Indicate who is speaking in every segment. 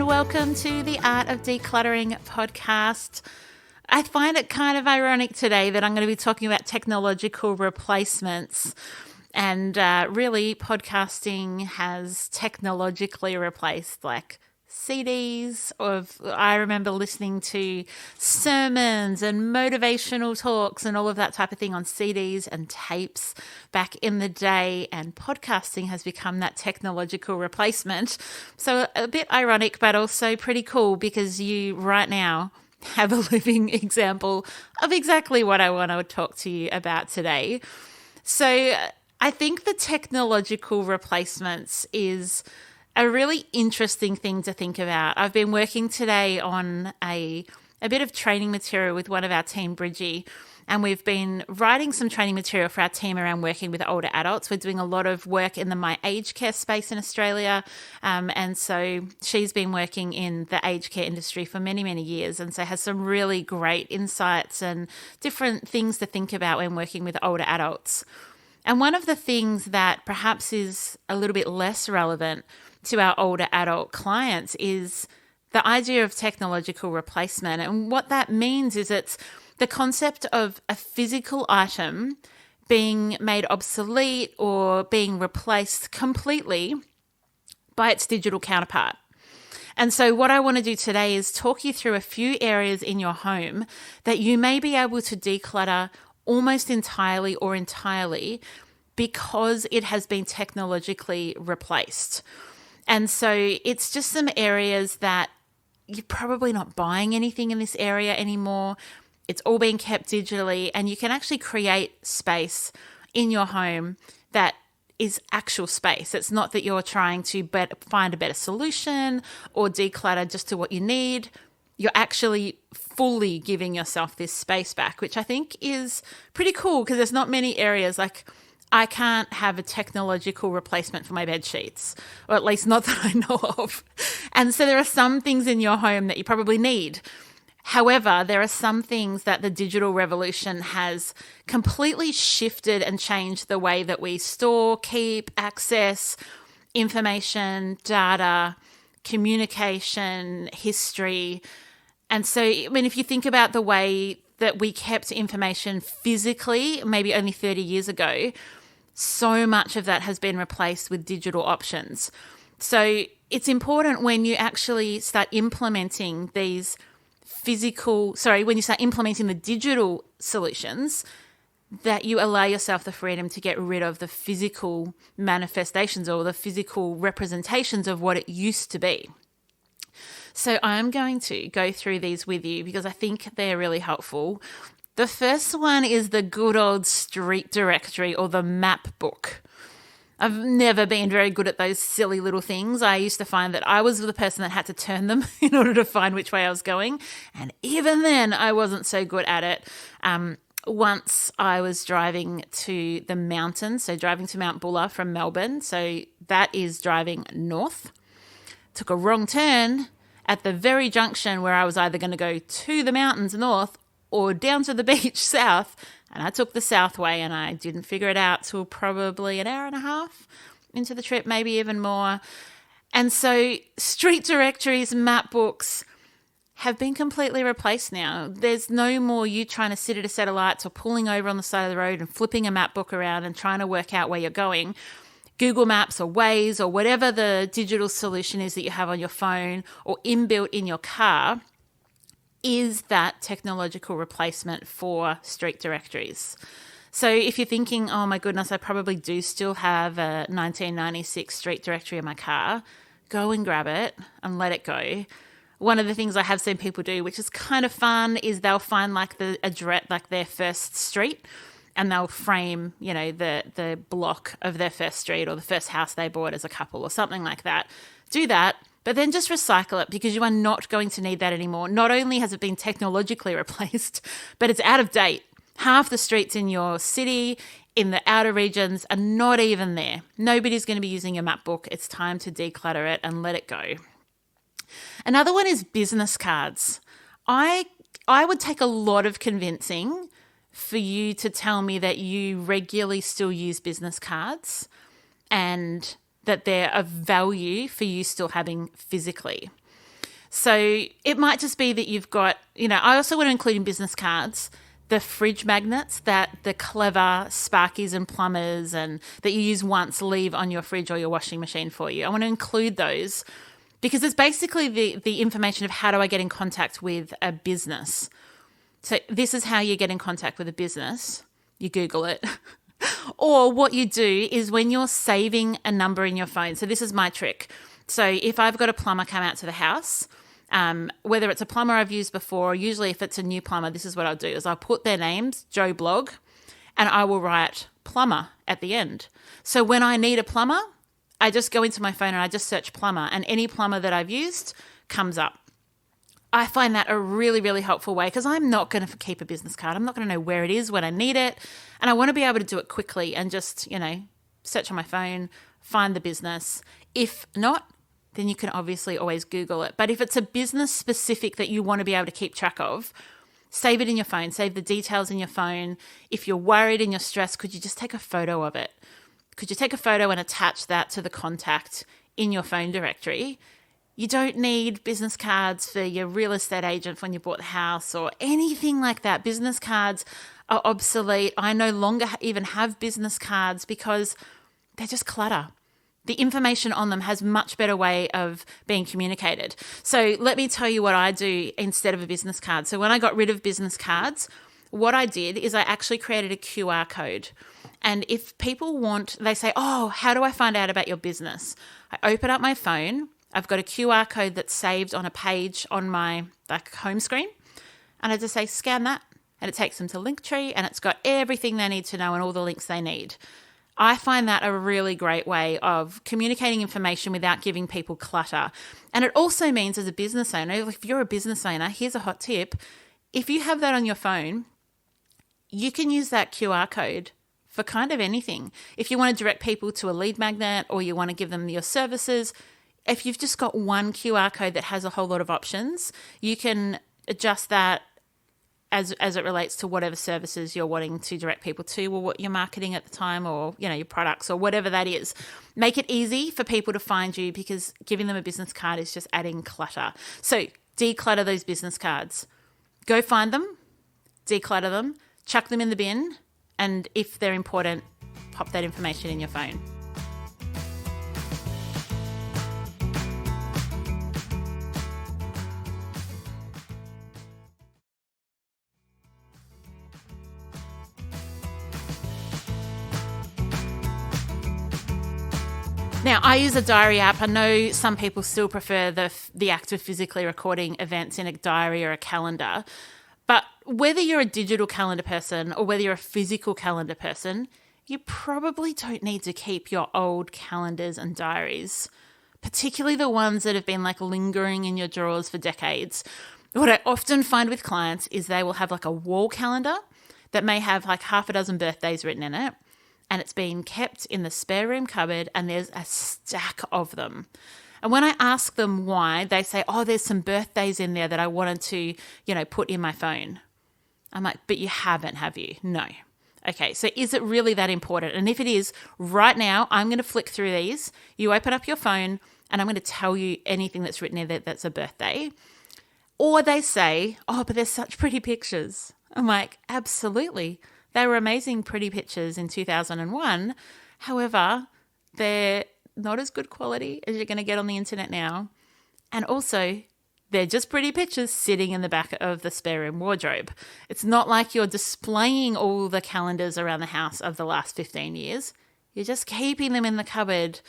Speaker 1: and welcome to the Art of Decluttering podcast. I find it kind of ironic today that I'm going to be talking about technological replacements. And really, podcasting has technologically replaced like CDs. I remember listening to sermons and motivational talks and all of that type of thing on CDs and tapes back in the day, and podcasting has become that technological replacement. So a bit ironic, but also pretty cool, because you right now have a living example of exactly what I want to talk to you about today. So I think the technological replacements is a really interesting thing to think about. I've been working today on a bit of training material with one of our team, Bridgie, and we've been writing some training material for our team around working with older adults. We're doing a lot of work in the my aged care space in Australia, and so she's been working in the aged care industry for many, many years, and so has some really great insights and different things to think about when working with older adults. And one of the things that perhaps is a little bit less relevant to our older adult clients is the idea of technological replacement. And what that means is it's the concept of a physical item being made obsolete or being replaced completely by its digital counterpart. And so what I want to do today is talk you through a few areas in your home that you may be able to declutter almost entirely or entirely because it has been technologically replaced. And so it's just some areas that you're probably not buying anything in this area anymore. It's all being kept digitally, and you can actually create space in your home that is actual space. It's not that you're trying to find a better solution or declutter just to what you need. You're actually fully giving yourself this space back, which I think is pretty cool, because there's not many areas. Like, I can't have a technological replacement for my bed sheets, or at least not that I know of. And so there are some things in your home that you probably need. However, there are some things that the digital revolution has completely shifted and changed the way that we store, keep, access information, data, communication, history. And so, I mean, if you think about the way that we kept information physically, maybe only 30 years ago, so much of that has been replaced with digital options. So it's important when you actually start implementing when you start implementing the digital solutions, that you allow yourself the freedom to get rid of the physical manifestations or the physical representations of what it used to be. So I'm going to go through these with you because I think they're really helpful. The first one is the good old street directory or the map book. I've never been very good at those silly little things. I used to find that I was the person that had to turn them in order to find which way I was going. And even then, I wasn't so good at it. Once I was driving to the mountains, so driving to Mount Buller from Melbourne. So that is driving north. Took a wrong turn at the very junction where I was either going to go to the mountains north or down to the beach south, and I took the south way, and I didn't figure it out till probably an hour and a half into the trip, maybe even more. And so street directories, map books have been completely replaced now. There's no more you trying to sit at a set of lights or pulling over on the side of the road and flipping a map book around and trying to work out where you're going. Google Maps or Waze or whatever the digital solution is that you have on your phone or inbuilt in your car is that technological replacement for street directories. So if you're thinking, oh my goodness, I probably do still have a 1996 street directory in my car, go and grab it and let it go. One of the things I have seen people do, which is kind of fun, is they'll find like the address, like their first street, and they'll frame, the block of their first street or the first house they bought as a couple or something like that. Do that. But then just recycle it, because you are not going to need that anymore. Not only has it been technologically replaced, but it's out of date. Half the streets in your city, in the outer regions, are not even there. Nobody's going to be using your map book. It's time to declutter it and let it go. Another one is business cards. I would take a lot of convincing for you to tell me that you regularly still use business cards and that they're of value for you still having physically. So it might just be that you've got, I also want to include in business cards the fridge magnets that the clever sparkies and plumbers and that you use once leave on your fridge or your washing machine for you. I want to include those because it's basically the information of how do I get in contact with a business. So this is how you get in contact with a business. You Google it. Or what you do is when you're saving a number in your phone. So this is my trick. So if I've got a plumber come out to the house, whether it's a plumber I've used before, or usually if it's a new plumber, this is what I'll do is I'll put their names, Joe Blog, and I will write plumber at the end. So when I need a plumber, I just go into my phone and I just search plumber, and any plumber that I've used comes up. I find that a really, really helpful way because I'm not going to keep a business card. I'm not going to know where it is when I need it. And I want to be able to do it quickly and just, search on my phone, find the business. If not, then you can obviously always Google it. But if it's a business specific that you want to be able to keep track of, save it in your phone, save the details in your phone. If you're worried and you're stressed, could you just take a photo of it? Could you take a photo and attach that to the contact in your phone directory? You don't need business cards for your real estate agent when you bought the house or anything like that. Business cards are obsolete. I no longer even have business cards because they're just clutter. The information on them has much better way of being communicated. So let me tell you what I do instead of a business card. So when I got rid of business cards, what I did is I actually created a QR code. And if people they say, oh, how do I find out about your business? I open up my phone. I've got a QR code that's saved on a page on my home screen. And I just say, scan that. And it takes them to Linktree and it's got everything they need to know and all the links they need. I find that a really great way of communicating information without giving people clutter. And it also means as a business owner, if you're a business owner, here's a hot tip. If you have that on your phone, you can use that QR code for kind of anything. If you want to direct people to a lead magnet or you want to give them your services, if you've just got one QR code that has a whole lot of options, you can adjust that as it relates to whatever services you're wanting to direct people to or what you're marketing at the time or, your products or whatever that is. Make it easy for people to find you because giving them a business card is just adding clutter. So declutter those business cards. Go find them, declutter them, chuck them in the bin, and if they're important, pop that information in your phone. Now, I use a diary app. I know some people still prefer the act of physically recording events in a diary or a calendar. But whether you're a digital calendar person or whether you're a physical calendar person, you probably don't need to keep your old calendars and diaries, particularly the ones that have been lingering in your drawers for decades. What I often find with clients is they will have a wall calendar that may have half a dozen birthdays written in it. And it's been kept in the spare room cupboard and there's a stack of them. And when I ask them why, they say, oh, there's some birthdays in there that I wanted to, put in my phone. I'm like, but you haven't, have you? No. Okay, so is it really that important? And if it is, right now, I'm going to flick through these. You open up your phone and I'm going to tell you anything that's written in there that's a birthday. Or they say, oh, but there's such pretty pictures. I'm like, absolutely. They were amazing, pretty pictures in 2001. However, they're not as good quality as you're going to get on the internet now. And also, they're just pretty pictures sitting in the back of the spare room wardrobe. It's not like you're displaying all the calendars around the house of the last 15 years. You're just keeping them in the cupboard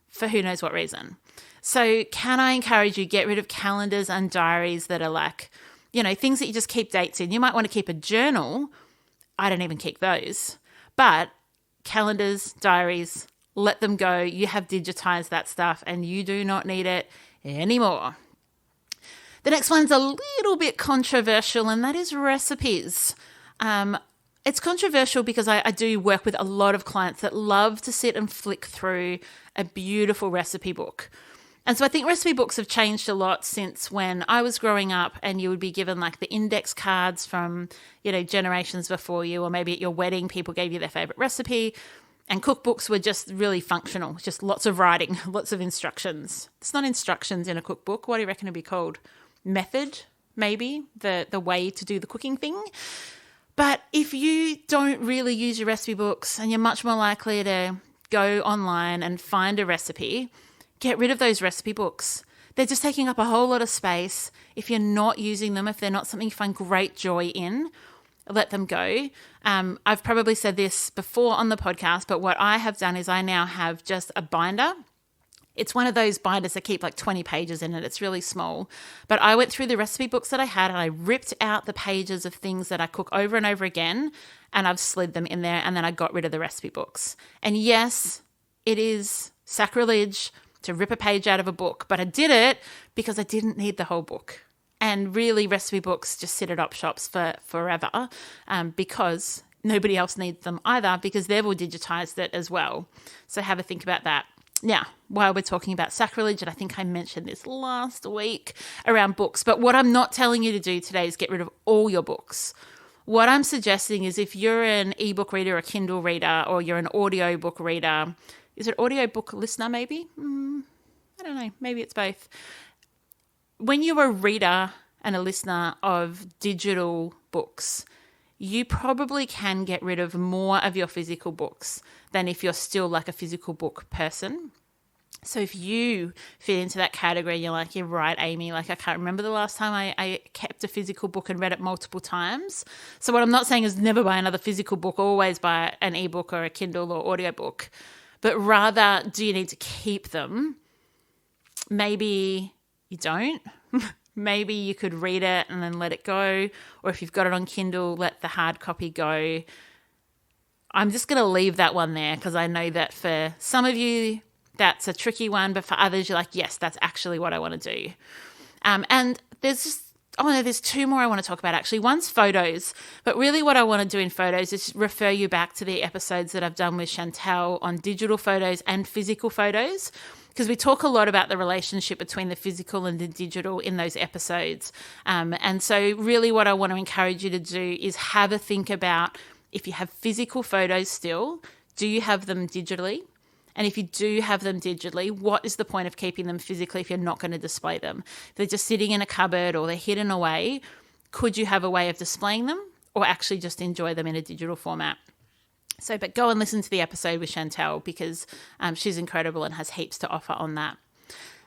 Speaker 1: for who knows what reason. So can I encourage you, get rid of calendars and diaries that are things that you just keep dates in. You might want to keep a journal. I don't even keep those. But calendars, diaries, let them go. You have digitized that stuff and you do not need it anymore. The next one's a little bit controversial, and that is recipes. It's controversial because I do work with a lot of clients that love to sit and flick through a beautiful recipe book. And so I think recipe books have changed a lot since when I was growing up, and you would be given the index cards from, generations before you, or maybe at your wedding, people gave you their favorite recipe. And cookbooks were just really functional, just lots of writing, lots of instructions. It's not instructions in a cookbook. What do you reckon it'd be called? Method, maybe, the way to do the cooking thing. But if you don't really use your recipe books and you're much more likely to go online and find a recipe, get rid of those recipe books. They're just taking up a whole lot of space. If you're not using them, if they're not something you find great joy in, let them go. I've probably said this before on the podcast, but what I have done is I now have just a binder. It's one of those binders that keep like 20 pages in it. It's really small. But I went through the recipe books that I had and I ripped out the pages of things that I cook over and over again, and I've slid them in there, and then I got rid of the recipe books. And yes, it is sacrilege to rip a page out of a book, but I did it because I didn't need the whole book. And really, recipe books just sit at op shops for forever because nobody else needs them either, because they've all digitized it as well. So have a think about that. Now, while we're talking about sacrilege, and I think I mentioned this last week around books, but what I'm not telling you to do today is get rid of all your books. What I'm suggesting is if you're an ebook reader, a Kindle reader, or you're an audiobook reader, is it audiobook listener maybe? I don't know. Maybe it's both. When you're a reader and a listener of digital books, you probably can get rid of more of your physical books than if you're still like a physical book person. So if you fit into that category, you're like, you're right, Amy, like I can't remember the last time I kept a physical book and read it multiple times. So what I'm not saying is never buy another physical book, always buy an ebook or a Kindle or audiobook, but rather, do you need to keep them? Maybe you don't. Maybe you could read it and then let it go. Or if you've got it on Kindle, let the hard copy go. I'm just going to leave that one there because I know that for some of you, that's a tricky one. But for others, you're like, yes, that's actually what I want to do. And there's two more I want to talk about actually. One's photos, but really what I want to do in photos is refer you back to the episodes that I've done with Chantel on digital photos and physical photos, because we talk a lot about the relationship between the physical and the digital in those episodes. And so really what I want to encourage you to do is have a think about, if you have physical photos still, do you have them digitally? And if you do have them digitally, what is the point of keeping them physically if you're not going to display them? If they're just sitting in a cupboard or they're hidden away, could you have a way of displaying them or actually just enjoy them in a digital format? So, but go and listen to the episode with Chantel because she's incredible and has heaps to offer on that.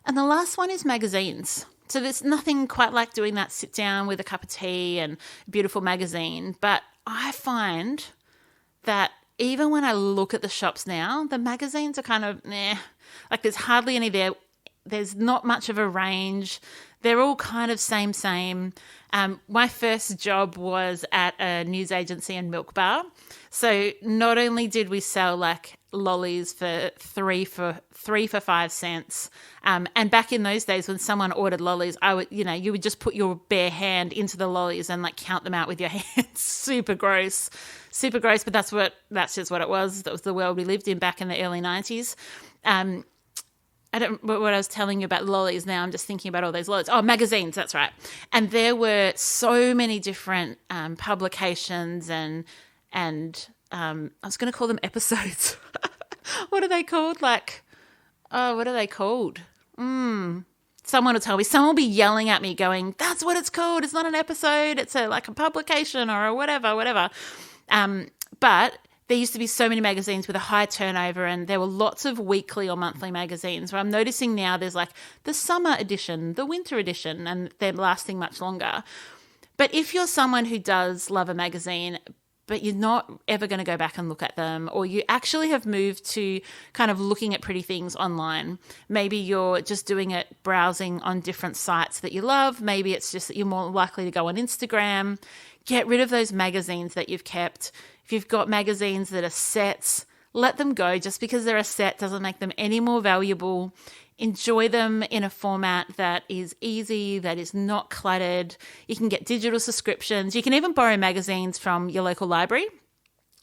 Speaker 1: And the last one is magazines. So there's nothing quite like doing that sit down with a cup of tea and a beautiful magazine. But I find that even when I look at the shops now, the magazines are kind of, like there's hardly any there. There's not much of a range. They're all kind of same. My first job was at a news agency and milk bar. So not only did we sell like lollies for three for 5 cents, and back in those days when someone ordered lollies, you would just put your bare hand into the lollies and like count them out with your hands. Super gross, but that's just what it was. That was the world we lived in back in the early 90s. What I was telling you about lollies now, I'm just thinking about all those lollies. Oh, magazines, that's right. And there were so many different publications and I was going to call them episodes. What are they called? What are they called? Someone will tell me. Someone will be yelling at me going, that's what it's called. It's not an episode. It's like a publication or a whatever. But there used to be so many magazines with a high turnover, and there were lots of weekly or monthly magazines. Where I'm noticing now there's like the summer edition, the winter edition, and they're lasting much longer. But if you're someone who does love a magazine, but you're not ever going to go back and look at them, or you actually have moved to kind of looking at pretty things online. Maybe you're just doing it browsing on different sites that you love. Maybe it's just that you're more likely to go on Instagram. Get rid of those magazines that you've kept. If you've got magazines that are sets, let them go. Just because they're a set doesn't make them any more valuable. Enjoy them in a format that is easy, that is not cluttered. You can get digital subscriptions. You can even borrow magazines from your local library.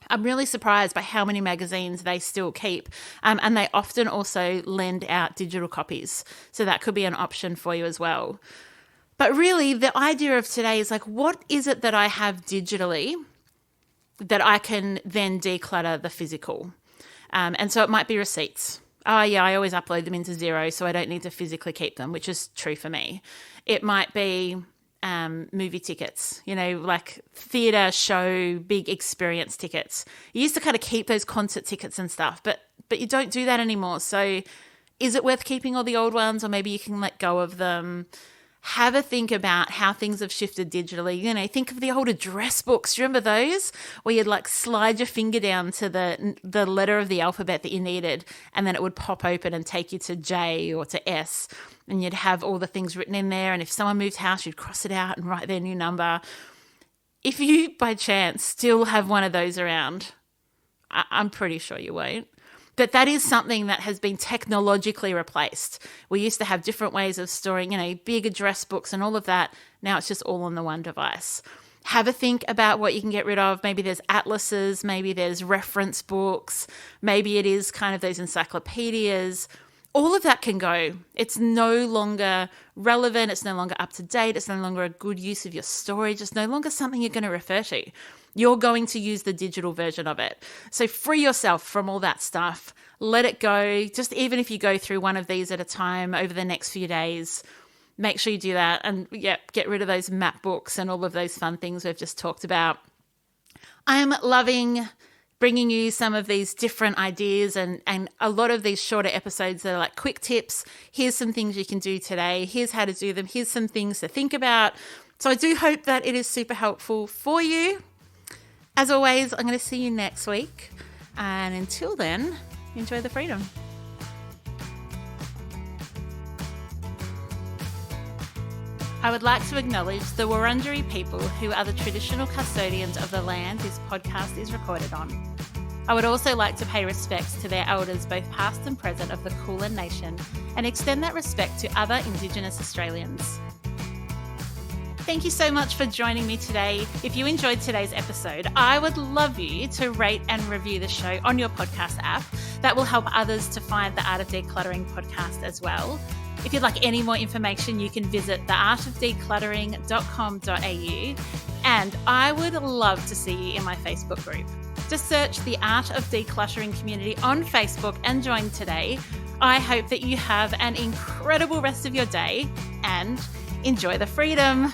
Speaker 1: I'm really surprised by how many magazines they still keep. And they often also lend out digital copies. So that could be an option for you as well. But really, the idea of today is like, what is it that I have digitally that I can then declutter the physical? And so it might be receipts. Oh, yeah, I always upload them into Xero, so I don't need to physically keep them, which is true for me. It might be movie tickets, like theatre, show, big experience tickets. You used to kind of keep those concert tickets and stuff, but you don't do that anymore. So is it worth keeping all the old ones, or maybe you can let go of them? Have a think about how things have shifted digitally. Think of the old address books. Do you remember those? Where you'd like slide your finger down to the letter of the alphabet that you needed, and then it would pop open and take you to J or to S, and you'd have all the things written in there. And if someone moved house, you'd cross it out and write their new number. If you, by chance, still have one of those around, I'm pretty sure you won't. But that is something that has been technologically replaced. We used to have different ways of storing, big address books and all of that. Now it's just all on the one device. Have a think about what you can get rid of. Maybe there's atlases, maybe there's reference books, maybe it is kind of those encyclopedias. All of that can go. It's no longer relevant. It's no longer up to date. It's no longer a good use of your storage. It's no longer something you're going to refer to. You're going to use the digital version of it. So free yourself from all that stuff. Let it go. Just even if you go through one of these at a time over the next few days, make sure you do that. And get rid of those map books and all of those fun things we've just talked about. I'm loving bringing you some of these different ideas and a lot of these shorter episodes that are like quick tips. Here's some things you can do today. Here's how to do them. Here's some things to think about. So I do hope that it is super helpful for you. As always, I'm going to see you next week. And until then, enjoy the freedom. I would like to acknowledge the Wurundjeri people who are the traditional custodians of the land this podcast is recorded on. I would also like to pay respects to their elders, both past and present, of the Kulin Nation, and extend that respect to other Indigenous Australians. Thank you so much for joining me today. If you enjoyed today's episode, I would love you to rate and review the show on your podcast app. That will help others to find the Art of Decluttering podcast as well. If you'd like any more information, you can visit theartofdecluttering.com.au, and I would love to see you in my Facebook group. Just search the Art of Decluttering community on Facebook and join today. I hope that you have an incredible rest of your day and enjoy the freedom.